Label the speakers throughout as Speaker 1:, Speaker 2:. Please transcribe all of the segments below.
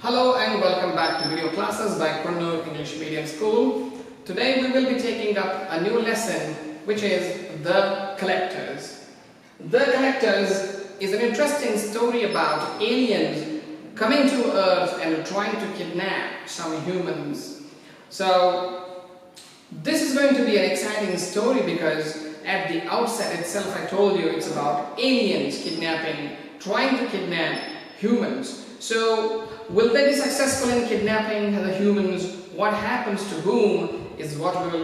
Speaker 1: Hello and welcome back to video classes by Konnur English Medium School. Today we will be taking up a new lesson, which is The Collectors. The Collectors is an interesting story about aliens coming to Earth and trying to kidnap some humans. So this is going to be an exciting story because at the outset itself I told you it's about aliens trying to kidnap humans. So will they be successful in kidnapping the humans? What happens to whom is what we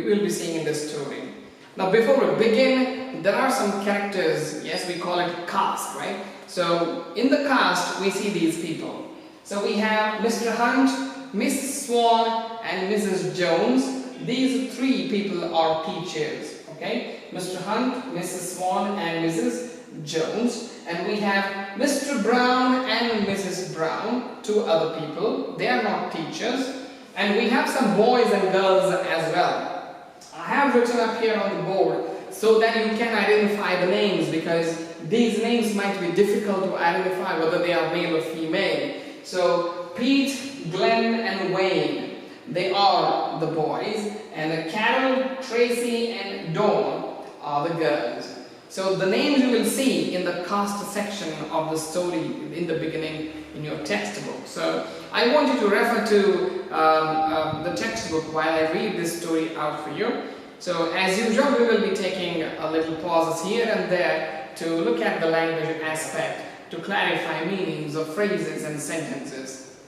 Speaker 1: will be seeing in this story. Now before we begin, there are some characters. Yes, we call it cast, right? So in the cast we see these people. So we have Mr. Hunt, Mrs. Swan and Mrs. Jones. These three people are teachers. Okay, Mr. Hunt, Mrs. Swan and Mrs. Jones, and we have Mr. Brown and Mrs. Brown, two other people. They are not teachers, and we have some boys and girls as well. I have written up here on the board so that you can identify the names, because these names might be difficult to identify whether they are male or female. So Pete, Glenn and Wayne, they are the boys, and Carol, Tracy and Dawn are the girls. So the names you will see in the cast section of the story in the beginning in your textbook. So I want you to refer to the textbook while I read this story out for you. So as usual, we will be taking a little pauses here and there to look at the language aspect, to clarify meanings of phrases and sentences.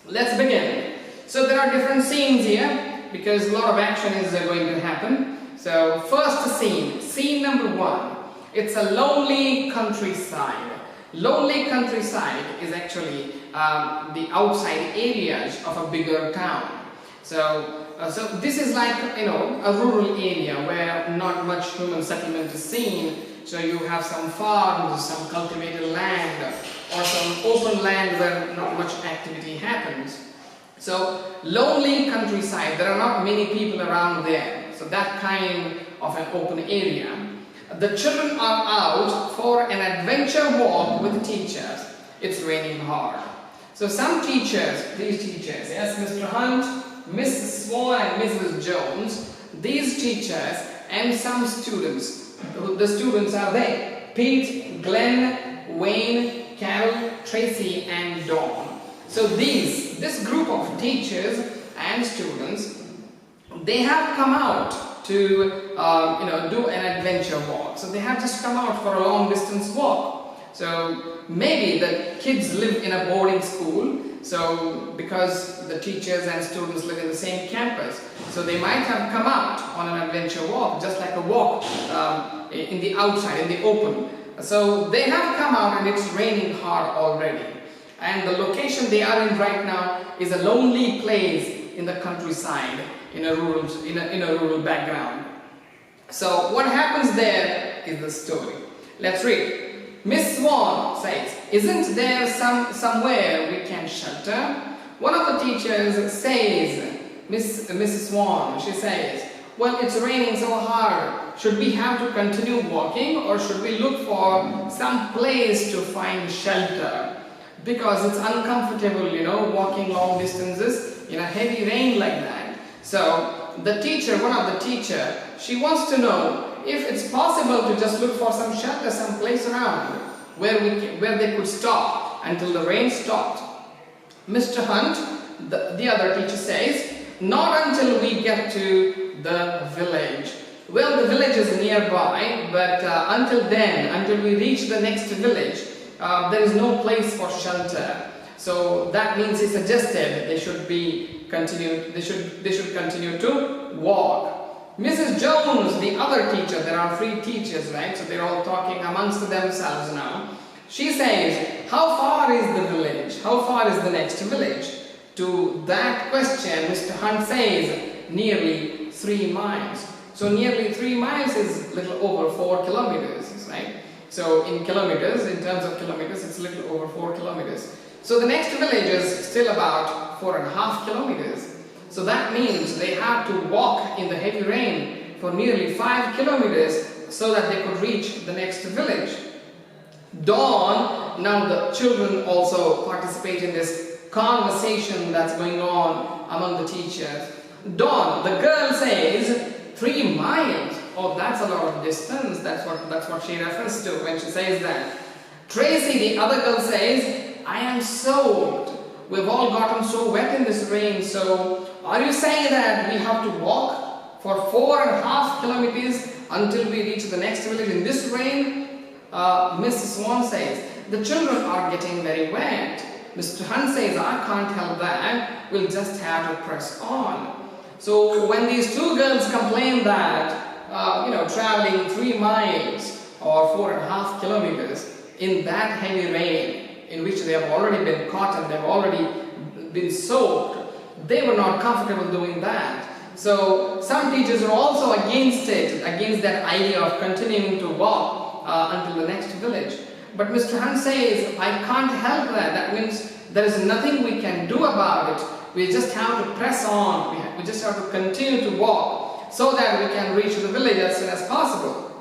Speaker 1: Let's begin. So there are different scenes here because a lot of action is going to happen. So first scene number one. It's a lonely countryside. Lonely countryside is actually the outside areas of a bigger town. So this is like, a rural area where not much human settlement is seen. So you have some farms, some cultivated land, or some open land where not much activity happens. So lonely countryside, there are not many people around there. So that kind of an open area. The children are out for an adventure walk with the teachers. It's raining hard. So some teachers, these teachers, yes, Mr. Hunt, Mrs. Swan and Mrs. Jones, these teachers and some students. The students are they: Pete, Glenn, Wayne, Carol, Tracy and Dawn. So this group of teachers and students, they have come out to do an adventure walk. So they have just come out for a long distance walk. So maybe the kids live in a boarding school, so because the teachers and students live in the same campus, so they might have come out on an adventure walk, just like a walk in the outside, in the open. So they have come out and it's raining hard already. And the location they are in right now is a lonely place in the countryside, in a rural background. So what happens there is the story. Let's read. Miss Swan says, "Isn't there somewhere we can shelter?" One of the teachers says, Mrs. Swan, she says, "Well, it's raining so hard. Should we have to continue walking, or should we look for some place to find shelter? Because it's uncomfortable, walking long distances in a heavy rain like that." So the teacher, one of the teacher, she wants to know if it's possible to just look for some shelter, some place around where they could stop until the rain stopped. Mr. Hunt, the other teacher, says, "Not until we get to the village." Well, the village is nearby, but until we reach the next village, there is no place for shelter. So that means he suggested they should continue to walk. Mrs. Jones, the other teacher, there are three teachers, right? So they're all talking amongst themselves now. She says, "How far is the village? How far is the next village?" To that question, Mr. Hunt says, "Nearly 3 miles." So nearly 3 miles is a little over 4 kilometers, right? So in terms of kilometers, it's a little over 4 kilometers. So the next village is still about 4.5 kilometers. So that means they have to walk in the heavy rain for nearly 5 kilometers so that they could reach the next village. Dawn, now the children also participate in this conversation that's going on among the teachers. Dawn, the girl says, 3 miles. Oh, that's a lot of distance. That's what she refers to when she says that. Tracy, the other girl, says, I am soaked. We've all gotten so wet in this rain. So, are you saying that we have to walk for 4.5 kilometers until we reach the next village in this rain? Mrs. Swan says, the children are getting very wet. Mr. Hunt says, I can't help that. We'll just have to press on. So, when these 2 girls complain that, traveling 3 miles or 4.5 kilometers in that heavy rain, in which they have already been caught and they've already been soaked, they were not comfortable doing that. So some teachers are also against it, against that idea of continuing to walk until the next village. But Mr. Hunt says, I can't help that. That means there is nothing we can do about it. We just have to press on. We just have to continue to walk so that we can reach the village as soon as possible.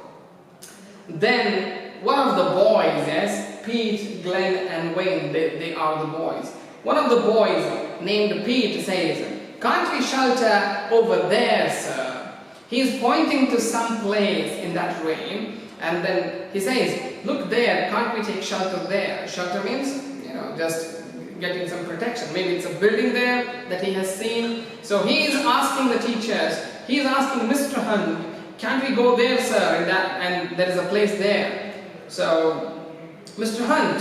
Speaker 1: Then one of the boys, yes, Pete, Glenn and Wayne, they are the boys. One of the boys named Pete says, can't we shelter over there, sir? He is pointing to some place in that rain, and then he says, look there, can't we take shelter there? Shelter means, just getting some protection. Maybe it's a building there that he has seen. So he is asking the teachers, he is asking Mr. Hunt, can't we go there, sir? And there is a place there. So Mr. Hunt,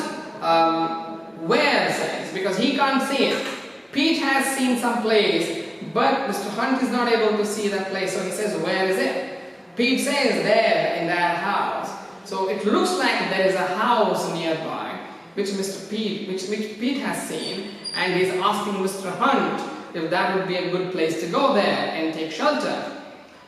Speaker 1: where, says, because he can't see it. Pete has seen some place, but Mr. Hunt is not able to see that place, so he says, where is it? Pete says, there, in that house. So it looks like there is a house nearby, which Pete has seen, and he's asking Mr. Hunt if that would be a good place to go there and take shelter.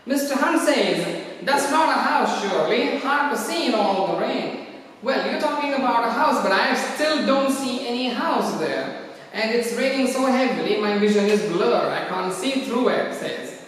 Speaker 1: Mr. Hunt says, that's not a house, surely, hard to see in all the rain. Well, you're talking about a house, but I still don't see any house there. And it's raining so heavily, my vision is blurred. I can't see through it, says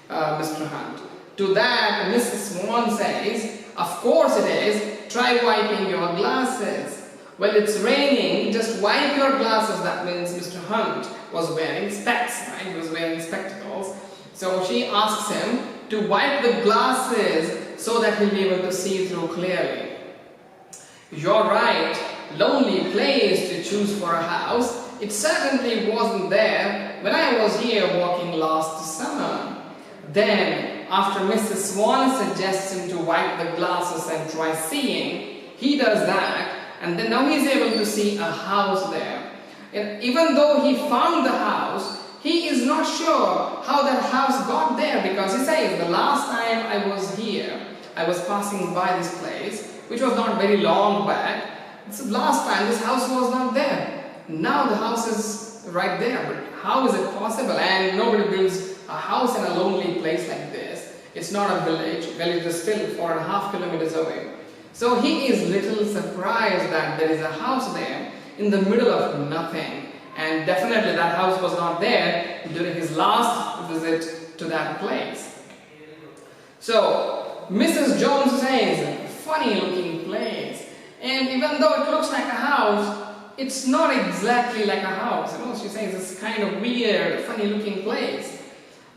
Speaker 1: Mr. Hunt. To that, Mrs. Swan says, of course it is. Try wiping your glasses. Well, it's raining. Just wipe your glasses. That means Mr. Hunt was wearing specs, right? He was wearing spectacles. So she asks him to wipe the glasses so that he'll be able to see through clearly. You're right, lonely place to choose for a house. It certainly wasn't there when I was here walking last summer. Then, after Mrs. Swan suggests him to wipe the glasses and try seeing, he does that, and then now he's able to see a house there. And even though he found the house, he is not sure how that house got there, because he says, the last time I was here, I was passing by this place, which was not very long back. Last time this house was not there. Now the house is right there, but how is it possible? And nobody builds a house in a lonely place like this. It's not a village. Village is still 4.5 kilometers away. So he is little surprised that there is a house there in the middle of nothing. And definitely that house was not there during his last visit to that place. So Mrs. Jones says, funny looking place, and even though it looks like a house, it's not exactly like a house. She says it's kind of weird, funny looking place.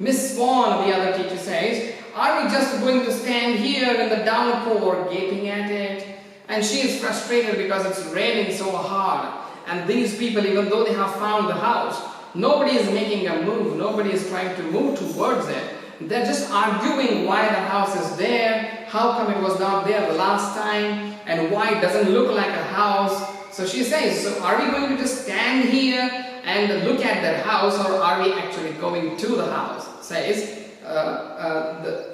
Speaker 1: Miss Swan, the other teacher, says, are we just going to stand here in the downpour gaping at it? And she is frustrated because it's raining so hard, and these people, even though they have found the house, nobody is making a move, nobody is trying to move towards it. They're just arguing why the house is there, how come it was not there the last time, and why it doesn't look like a house. So she says, so are we going to just stand here and look at that house, or are we actually going to the house? Says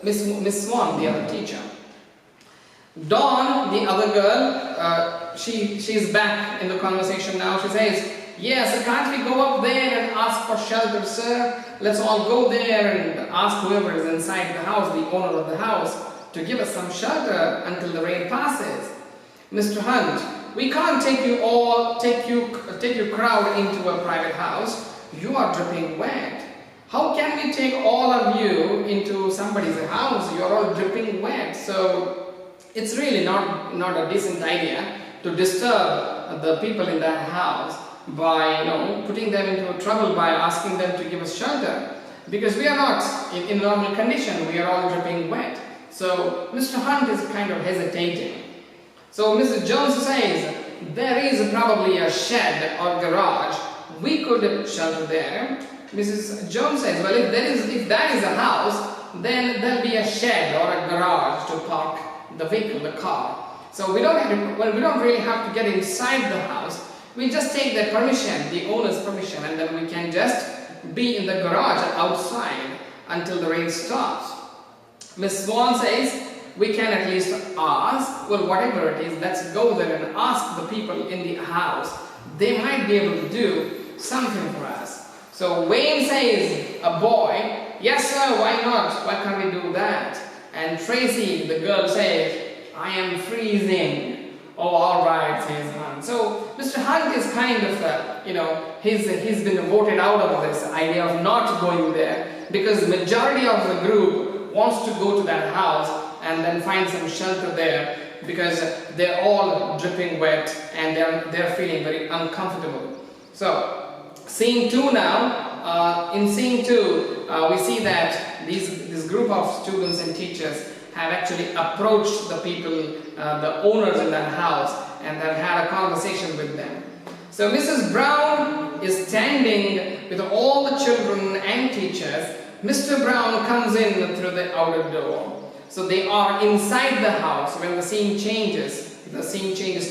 Speaker 1: Miss Swan, the other teacher. Dawn, the other girl, she's back in the conversation now. She says, yes, can't we go up there and ask for shelter, sir? Let's all go there and ask whoever is inside the house, the owner of the house, to give us some shelter until the rain passes. Mr. Hunt, we can't take your crowd into a private house. You are dripping wet. How can we take all of you into somebody's house? You're all dripping wet. So it's really not a decent idea to disturb the people in that house by putting them into trouble by asking them to give us shelter, because we are not in normal condition, we are all dripping wet. So Mr. Hunt is kind of hesitating. So Mrs. Jones says, there is probably a shed or garage, we could shelter there. Mrs. Jones says, well, if that is a house, then there'll be a shed or a garage to park the vehicle, the car. So we don't really have to get inside the house. We just take the permission, the owner's permission, and then we can just be in the garage outside until the rain stops. Miss Swan says, we can at least ask, well, whatever it is, let's go there and ask the people in the house. They might be able to do something for us. So Wayne says, a boy, yes sir, why not? Why can't we do that? And Tracy, the girl, says, I am freezing. Oh, alright, says Hunt. So Mr. Hunt is kind of, he's been voted out of this idea of not going there, because the majority of the group wants to go to that house and then find some shelter there, because they're all dripping wet and they're feeling very uncomfortable. So scene 2 now. In scene 2, we see that this group of students and teachers have actually approached the people, the owners in that house, and have had a conversation with them. So Mrs. Brown is standing with all the children and teachers. Mr. Brown comes in through the outer door. So they are inside the house. When the scene changes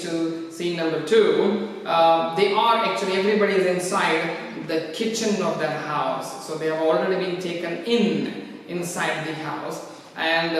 Speaker 1: to scene number 2, they are actually, everybody is inside the kitchen of that house. So they have already been taken inside the house. And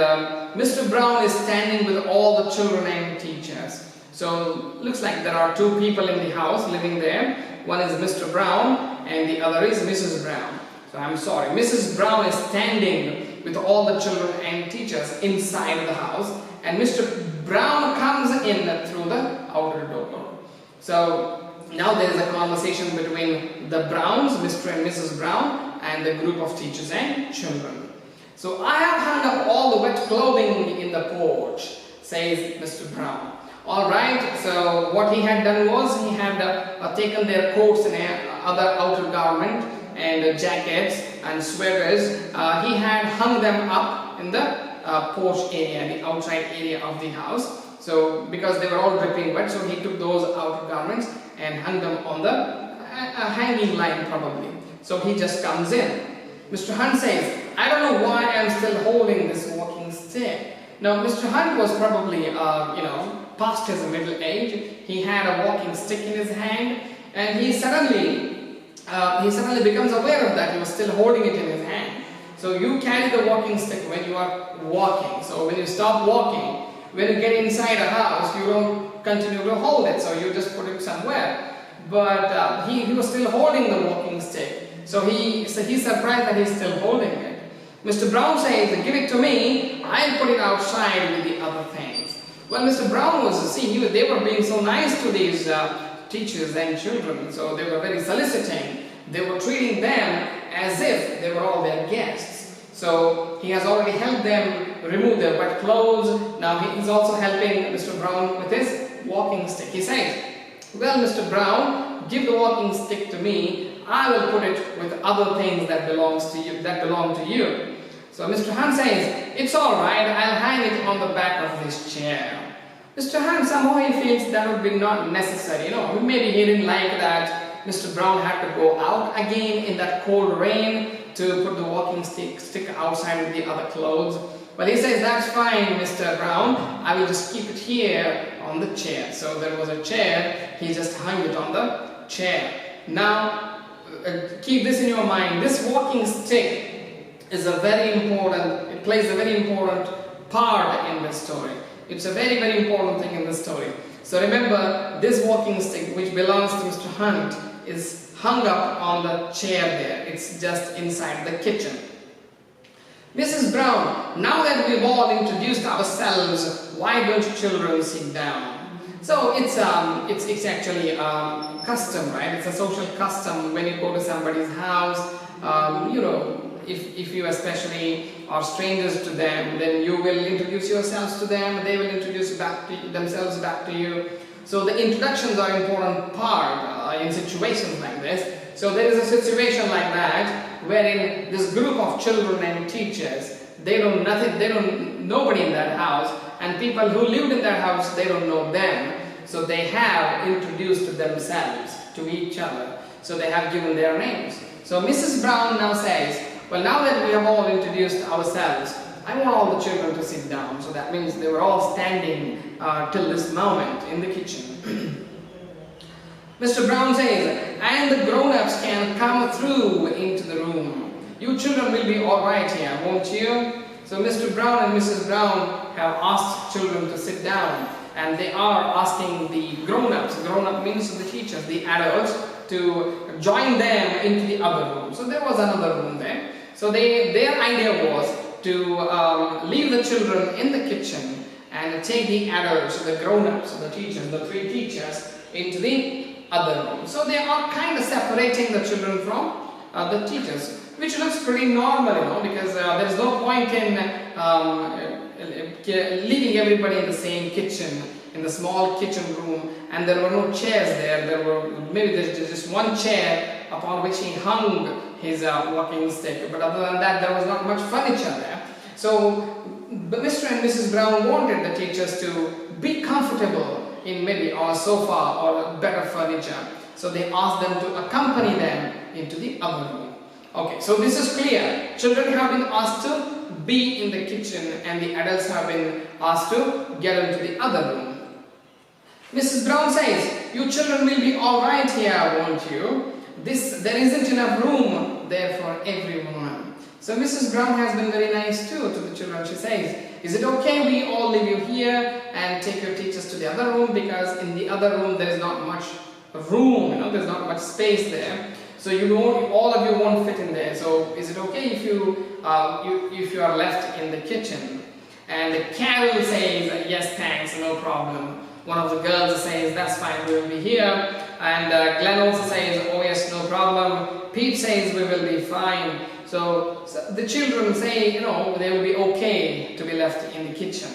Speaker 1: Mr. Brown is standing with all the children and teachers. So looks like there are 2 people in the house living there. One is Mr. Brown and the other is Mrs. Brown. So I'm sorry, Mrs. Brown is standing with all the children and teachers inside the house, and Mr. Brown comes in through the outer door. So now there is a conversation between the Browns, Mr. and Mrs. Brown, and the group of teachers and children. So I have hung up all the wet clothing in the porch, says Mr. Brown. Alright, so what he had done was he had taken their coats and other outer garment and jackets and sweaters. He had hung them up in the porch area, the outside area of the house. So because they were all dripping wet, so he took those outer garments and hung them on the hanging line probably. So he just comes in. Mr. Hunt says, I don't know why I'm still holding this walking stick. Now Mr. Hunt was probably, past his middle age. He had a walking stick in his hand, and he suddenly becomes aware of that. He was still holding it in his hand. So you carry the walking stick when you are walking. So when you stop walking, when you get inside a house, you don't continue to hold it. So you just put it somewhere. But he was still holding the walking stick. So he's surprised that he's still holding it. Mr. Brown says, give it to me, I'll put it outside with the other things. Well, Mr. Brown they were being so nice to these teachers and children, so they were very soliciting. They were treating them as if they were all their guests. So he has already helped them remove their wet clothes. Now he's also helping Mr. Brown with his walking stick. He says, well, Mr. Brown, give the walking stick to me. I will put it with other things that belong to you. So Mr. Hunt says, it's alright, I'll hang it on the back of this chair. Mr. Hunt, somehow he feels that would be not necessary. Maybe he didn't like that Mr. Brown had to go out again in that cold rain to put the walking stick outside with the other clothes. Well, he says, that's fine, Mr. Brown, I will just keep it here on the chair. So there was a chair, he just hung it on the chair. Now, keep this in your mind, this walking stick is it plays a very important part in this story. It's a very, very important thing in this story. So remember, this walking stick, which belongs to Mr. Hunt, is hung up on the chair there. It's just inside the kitchen. Mrs. Brown, now that we've all introduced ourselves, why don't you children sit down? So it's actually custom, right? It's a social custom when you go to somebody's house. If you especially are strangers to them, then you will introduce yourselves to them. They will introduce themselves back to you. So the introductions are an important part. in situations like this. So there is a situation like that wherein this group of children and teachers, nobody in that house, and people who lived in that house, they don't know them. So they have introduced themselves to each other. So they have given their names. So Mrs. Brown now says, well, now that we have all introduced ourselves, I want all the children to sit down. So that means they were all standing till this moment in the kitchen. Mr. Brown says, and the grown-ups can come through into the room. You children will be all right here, won't you? So Mr. Brown and Mrs. Brown have asked children to sit down, and they are asking the grown-ups, grown-up means the teachers, the adults, to join them into the other room. So there was another room there. So their idea was to leave the children in the kitchen and take the adults, the grown-ups, the teachers, the three teachers, into the other room. So they are kind of separating the children from the teachers, which looks pretty normal, because there is no point in leaving everybody in the same kitchen, in the small kitchen room, and there were no chairs there. There's just one chair upon which he hung his walking stick, but other than that there was not much furniture there. So Mr. and Mrs. Brown wanted the teachers to be comfortable in maybe on a sofa or better furniture. So they asked them to accompany them into the other room. Okay, so this is clear. Children have been asked to be in the kitchen and the adults have been asked to get into the other room. Mrs. Brown says, you children will be alright here, won't you? There isn't enough room there for everyone. So Mrs. Brown has been very nice too to the children. She says, is it okay we all leave you here and take your teachers to the other room, because in the other room there is not much room, there's not much space there. So all of you won't fit in there. So is it okay if you are left in the kitchen? And Carol says, yes, thanks, no problem. One of the girls says, that's fine, we will be here. And Glenn also says, oh yes, no problem. Pete says, we will be fine. So the children say, they will be okay to be left in the kitchen.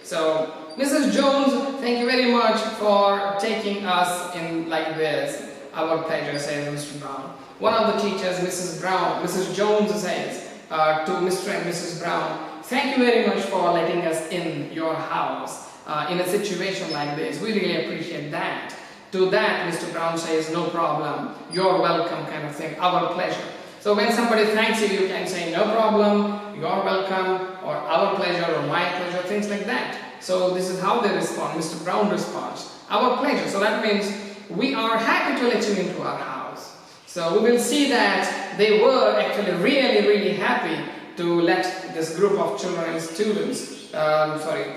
Speaker 1: So Mrs. Jones, thank you very much for taking us in like this. Our pleasure, says Mr. Brown. One of the teachers, Mrs. Jones says to Mr. and Mrs. Brown, thank you very much for letting us in your house in a situation like this. We really appreciate that. To that, Mr. Brown says, no problem, you're welcome, kind of thing, our pleasure. So when somebody thanks you, you can say, no problem, you're welcome, or our pleasure, or my pleasure, things like that. So this is how they respond. Mr. Brown responds, our pleasure. So that means we are happy to let you into our house. So we will see that they were actually really, really happy to let this group of children and students,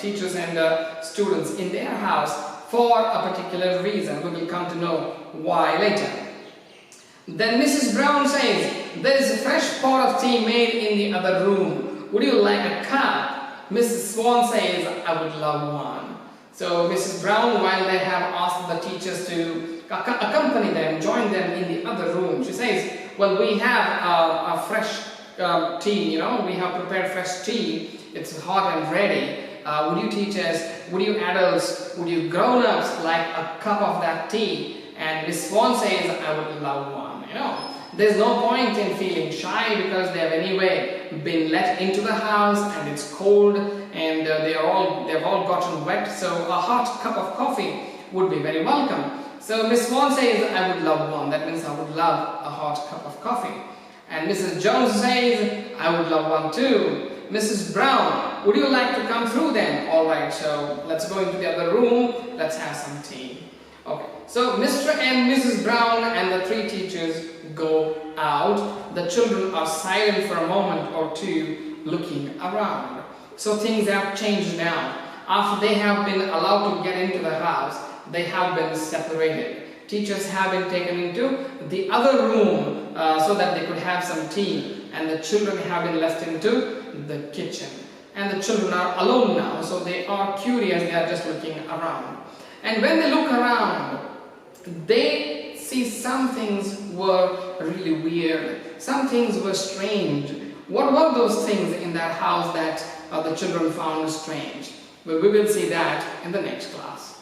Speaker 1: teachers and students in their house for a particular reason. We will come to know why later. Then Mrs. Brown says, there is a fresh pot of tea made in the other room. Would you like a cup? Mrs. Swan says, I would love one. So Mrs. Brown, while they have asked the teachers to accompany them, join them in the other room, she says, well, we have a fresh tea, we have prepared fresh tea. It's hot and ready. Would you teachers, would you adults, would you grown-ups like a cup of that tea? And Miss Swan says, I would love one. There's no point in feeling shy, because they have anyway been let into the house and it's cold and they've all gotten wet. So a hot cup of coffee would be very welcome. So Miss Swan says, I would love one. That means I would love a hot cup of coffee. And Mrs. Jones says, I would love one too. Mrs. Brown, would you like to come through then? Alright, so let's go into the other room, let's have some tea. Okay, so Mr. and Mrs. Brown and the three teachers go out. The children are silent for a moment or two, looking around. So things have changed now. After they have been allowed to get into the house, they have been separated. Teachers have been taken into the other room so that they could have some tea, and the children have been left into the kitchen. And the children are alone now, so they are curious, they are just looking around. And when they look around, they see some things were really weird, some things were strange. What were those things in that house that the children found strange? Well, we will see that in the next class.